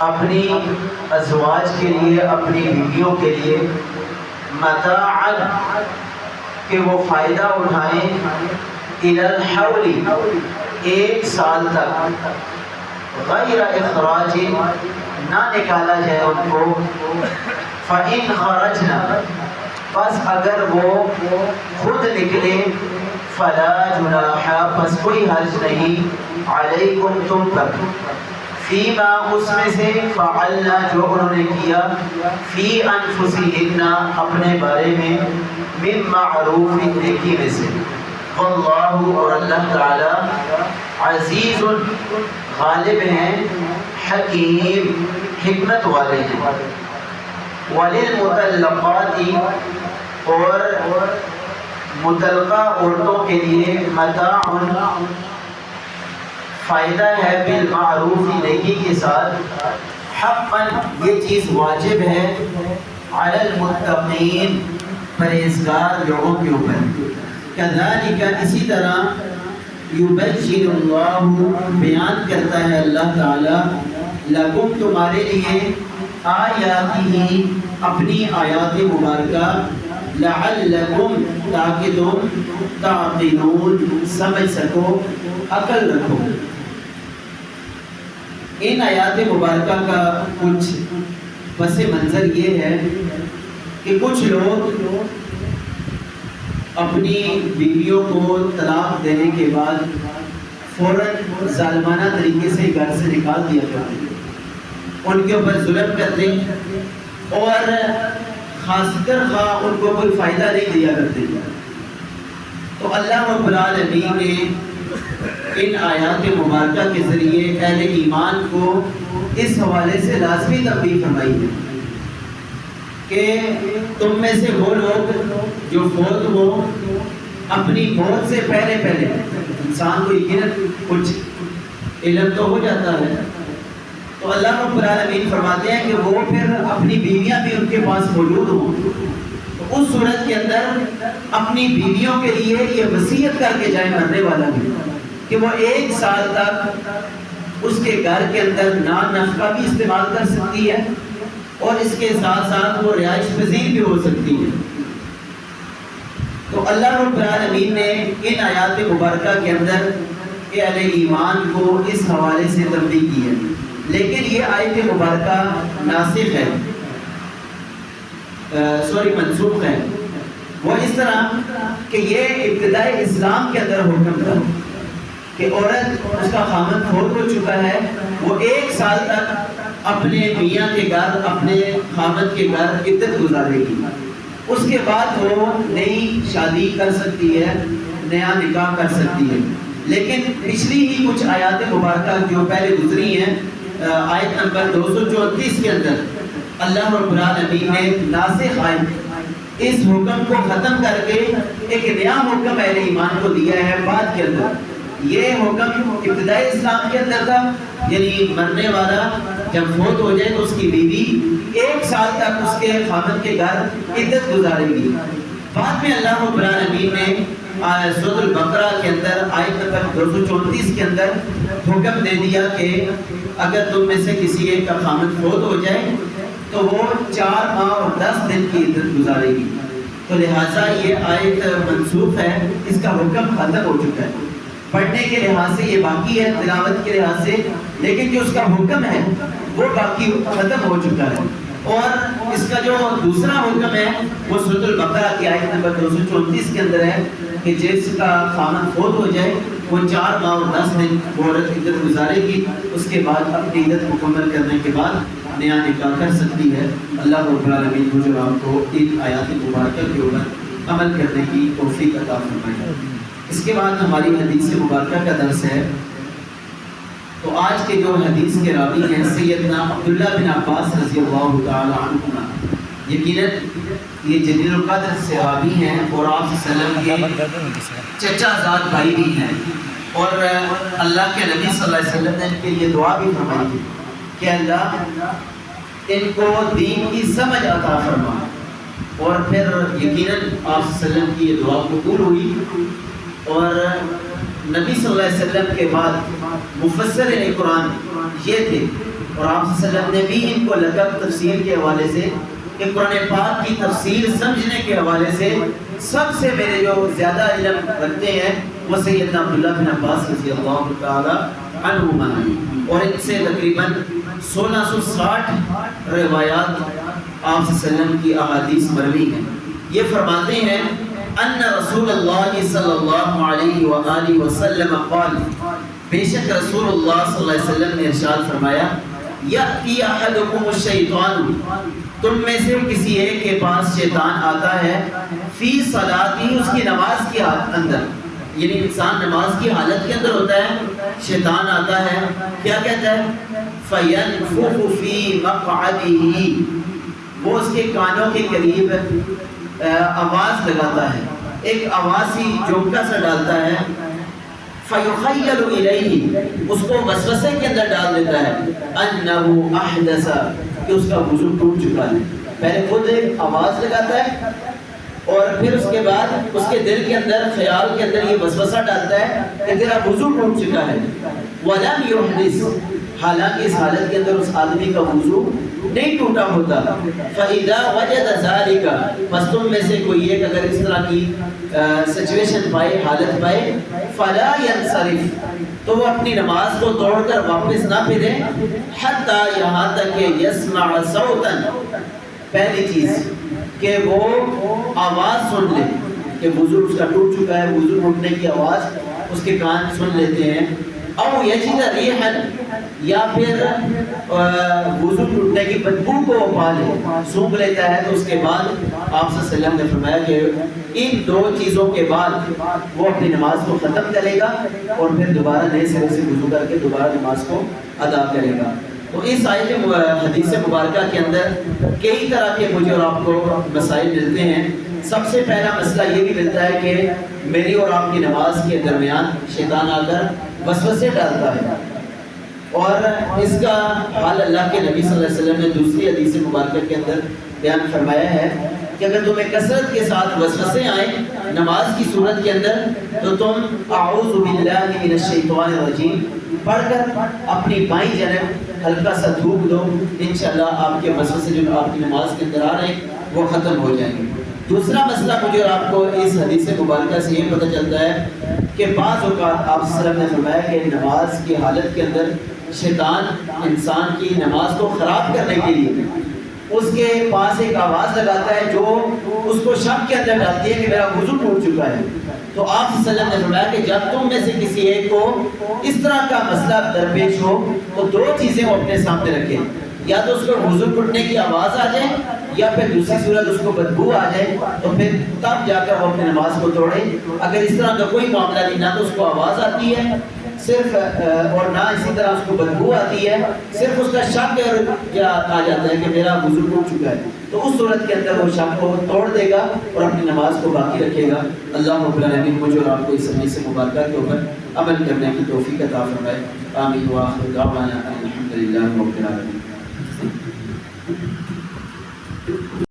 اپنی ازواج کے لیے، اپنی بیویوں کے لیے متاعا کہ وہ فائدہ اٹھائیں الی الحول 1 سال تک، غیر اخراج نہ نکالا جائے ان کو، فَإِنْ خَرَجْنَا پس اگر وہ خود نکلے، فَلَا جُنَاحَ پس کوئی حرج نہیں، علیکم تم پر، فیما اس میں سے، فعلنا جو انہوں نے کیا، فی انفسہن اپنے بارے میں، من معروف نیکی میں سے، واللہ اور اللہ تعالی عزیز غالب ہیں، حکیم حکمت والے ہیں، وللمطلقات اور مطلقہ عورتوں کے لیے، متاع فائدہ ہے، بالمعروف نیکی کے ساتھ، حقا یہ چیز واجب ہے، علی المتقین پرہیزگار لوگوں کے اوپر، کذالک اسی طرح، یبین اللہ بیان کرتا ہے اللہ تعالی، لکم تمہارے لیے، آیاتہ اپنی آیات مبارکہ، لعلکم تاکہ تم تعقلون سمجھ سکو، عقل رکھو۔ ان آیات مبارکہ کا کچھ پس منظر یہ ہے کہ کچھ لوگ اپنی بیویوں کو طلاق دینے کے بعد فوراً ظالمانہ طریقے سے گھر سے نکال دیا کرتے ہیں، ان کے اوپر ظلم کرتے ہیں اور خاص کر خواہ ان کو کوئی فائدہ نہیں دیا کرتے۔ تو اللہ رب العالمین نے ان آیات مبارکہ کے ذریعے اہل ایمان کو اس حوالے سے لازمی تنبیہ فرمائی ہے کہ تم میں سے وہ لوگ جو فوت ہو، اپنی موت سے پہلے انسان کو یقیناً کچھ علم تو ہو جاتا ہے، تو اللہ رب العالمین فرماتے ہیں کہ وہ پھر اپنی بیویاں بھی ان کے پاس موجود ہوں، تو اس صورت کے اندر اپنی بیویوں کے لیے یہ وصیت کر کے جائے مرنے والا بھی کہ وہ 1 سال تک اس کے گھر کے اندر نان نفقہ بھی استعمال کر سکتی ہے اور اس کے ساتھ ساتھ وہ رہائش پذیر بھی ہو سکتی ہے۔ تو اللہ رب العالمین نے ان آیات مبارکہ کے اندر اہل ایمان کو اس حوالے سے تنبیہ کی ہے، لیکن یہ آیت مبارکہ ناسخ ہے، منسوخ ہے۔ وہ اس طرح کہ یہ ابتدائی اسلام کے اندر حکم تھا کہ عورت، اس کا خامن فوت ہو چکا ہے، وہ 1 سال تک اپنے میاں کے گھر، اپنے خامن کے گھر عدت گزارے گی، اس کے بعد وہ نئی شادی کر سکتی ہے، نیا نکاح کر سکتی ہے۔ لیکن پچھلی ہی کچھ آیات مبارکہ جو پہلے گزری ہیں، آیت نمبر 234 کے اندر اللہ رب العالمین نے ناسخ آیت اس حکم کو ختم کر کے ایک نیا حکم اہل ایمان کو دیا ہے بعد کے اندر۔ یہ حکم ابتدائی اسلام کے اندر تھا، یعنی مرنے والا جب فوت ہو جائے تو اس کی بیوی 1 سال تک اس کے خامن کے گھر عدت گزارے گی۔ بعد میں اللہ رب العالمین نے سورۃ البقرہ کے اندر آیت نمبر 234 کے اندر حکم دے دیا کہ اگر تم میں سے کسی ایک کا خامن فوت ہو جائے تو وہ 4 ماہ اور 10 دن کی عدت گزارے گی۔ تو لہٰذا یہ آیت منسوخ ہے، اس کا حکم ختم ہو چکا ہے۔ پڑھنے کے لحاظ سے یہ باقی ہے، تلاوت کے لحاظ سے، لیکن جو اس کا حکم ہے وہ باقی ختم ہو چکا ہے۔ اور اس کا جو دوسرا حکم ہے وہ سورۃ البقرہ کی آیت نمبر 234 کے اندر ہے کہ جس کا خامن فوت ہو جائے وہ 4 ماہ اور 10 دن عورت عدت گزارے گی، اس کے بعد اپنی عدت مکمل کرنے کے بعد نیا نکاح کر سکتی ہے۔ اللہ رب العالمین مجھے آپ کو ان آیات مبارکہ کے اوپر عمل کرنے کی توفیق عطا فرمائے۔ اس کے بعد ہماری حدیث مبارکہ کا درس ہے۔ تو آج کے جو حدیث کے راوی ہیں سیدنا عبداللہ بن عباس رضی اللہ تعالی عنہما، یقیناً یہ جلیل القدر صحابی ہیں اور آپ صلی اللہ علیہ وسلم کے چچا زاد بھائی بھی ہیں، اور اللہ کے نبی صلی اللہ علیہ وسلم نے ان کے لیے دعا بھی فرمائی تھی کہ اللہ ان کو دین کی سمجھ عطا فرما، اور پھر یقیناً آپ صلی اللہ علیہ وسلم کی یہ دعا قبول ہوئی اور نبی صلی اللہ علیہ وسلم کے بعد مفسر قرآن یہ تھے، اور آپ صلی اللہ علیہ وسلم نے بھی ان کو لقب تفسیر کے حوالے سے کہ قرآن پاک کی تفسیر سمجھنے کے حوالے سے سب سے میرے جو زیادہ علم رکھتے ہیں وہ سیدنا عبداللہ بن عباس رضی اللہ تعالی عنہما، اور ان سے تقریباً 1660 روایات آپ صلی اللہ علیہ وسلم کی احادیث مروی ہیں۔ یہ فرماتے ہیں ان رسول اللہ صلی اللہ علیہ وآلہ وسلم قال، بے شک رسول اللہ صلی اللہ علیہ وسلم نے ارشاد فرمایا، یأتی احدکم الشیطان، تم میں سے کسی ایک کے پاس شیطان آتا ہے، فی صلاتی، اس کی نماز کے اندر، یعنی انسان نماز کی حالت کے اندر ہوتا ہے، شیطان آتا ہے، کیا کہتا ہے، فینفخ فی مقعدہ، وہ اس کے کانوں کے قریب آواز لگاتا ہے، ایک آواز ہی جھونکا سا ڈالتا ہے، فیخیل الیہ، اس کو وسوسے کے اندر ڈال دیتا ہے، انہ احدث، کہ اس کا وضو ٹوٹ چکا ہے۔ پہلے خود ایک آواز لگاتا ہے اور پھر اس کے بعد اس کے دل کے اندر، خیال کے اندر یہ وسوسہ ڈالتا ہے کہ تیرا وضو ٹوٹ چکا ہے، ولم یحدث، حالانکہ اس حالت کے اندر اس آدمی کا وضو نہیں ٹوٹا ہوتا، فَإِذَا وَجَدَ ذَلِكَ، بس تم میں سے کوئی ایک اگر اس طرح کی سچویشن پائے، حالت پائے، فَلَا يَنْصَرِفْ، تو وہ اپنی نماز کو توڑ کر واپس نہ پھرے، حَتَّى، یہاں تک کہ يَسْمَعَ صَوْتًا، پہلی چیز کہ وہ آواز سن لے کہ وضو اس کا ٹوٹ چکا ہے، وضو ٹوٹنے کی آواز اس کے کان سن لیتے ہیں، او یجد ریحا، یا پھر وضو ٹوٹنے کی بدبو کو پا لے، سونگھ لیتا ہے، تو اس کے بعد آپ صلی اللہ علیہ وسلم نے فرمایا کہ ان دو چیزوں کے بعد وہ اپنی نماز کو ختم کرے گا اور پھر دوبارہ نئے سرے سے وضو کر کے دوبارہ نماز کو ادا کرے گا۔ تو اس آیت حدیث مبارکہ کے اندر کئی طرح کے مجھے اور آپ کو مسائل ملتے ہیں۔ سب سے پہلا مسئلہ یہ بھی ملتا ہے کہ میری اور آپ کی نماز کے درمیان شیطان آ کر وسوسے ڈالتا ہے، اور اس کا حال اللہ کے نبی صلی اللہ علیہ وسلم نے دوسری حدیث مبارکہ کے اندر بیان فرمایا ہے کہ اگر تمہیں کثرت کے ساتھ وسوسے آئیں نماز کی صورت کے اندر تو تم اعوذ باللہ من الشیطان الرجیم پڑھ کر اپنی بائیں جانب ہلکا سا تھوک دو، انشاءاللہ آپ کے وسوسے جو آپ کی نماز کے اندر آ رہے ہیں وہ ختم ہو جائیں گے۔ دوسرا مسئلہ مجھے اور آپ کو اس حدیث مبارکہ سے یہ پتہ چلتا ہے کہ بعض اوقات آپ صلی اللہ علیہ وسلم نے فرمایا کہ نماز کی حالت کے اندر شیطان انسان کی نماز کو خراب کرنے کے لیے اس کے پاس ایک آواز لگاتا ہے جو اس کو شک کے اندر ڈالتی ہے کہ میرا وضو ٹوٹ چکا ہے۔ تو آپ صلی اللہ علیہ وسلم نے فرمایا کہ جب تم میں سے کسی ایک کو اس طرح کا مسئلہ درپیش ہو تو دو چیزیں وہ اپنے سامنے رکھیں، یا تو اس کو وضو ٹوٹنے کی آواز آ جائے یا پھر دوسری صورت اس کو بدبو آ جائے، تو پھر تب جا کر وہ اپنی نماز کو توڑے۔ اگر اس طرح کا کوئی معاملہ نہیں، نہ تو اس کو آواز آتی ہے صرف اور نہ اسی طرح اس کو بدبو آتی ہے، صرف اس کا شک کیا آ جاتا ہے کہ میرا وضو ٹوٹ چکا ہے، تو اس صورت کے اندر وہ شک کو توڑ دے گا اور اپنی نماز کو باقی رکھے گا۔ اللہ رب العالمین مجھے اور آپ کو اس حدیث مبارکہ کے اوپر عمل کرنے کی توفیق عطا فرمائے۔ آمین وآخر دعوانا الحمدللہ رب العالمین۔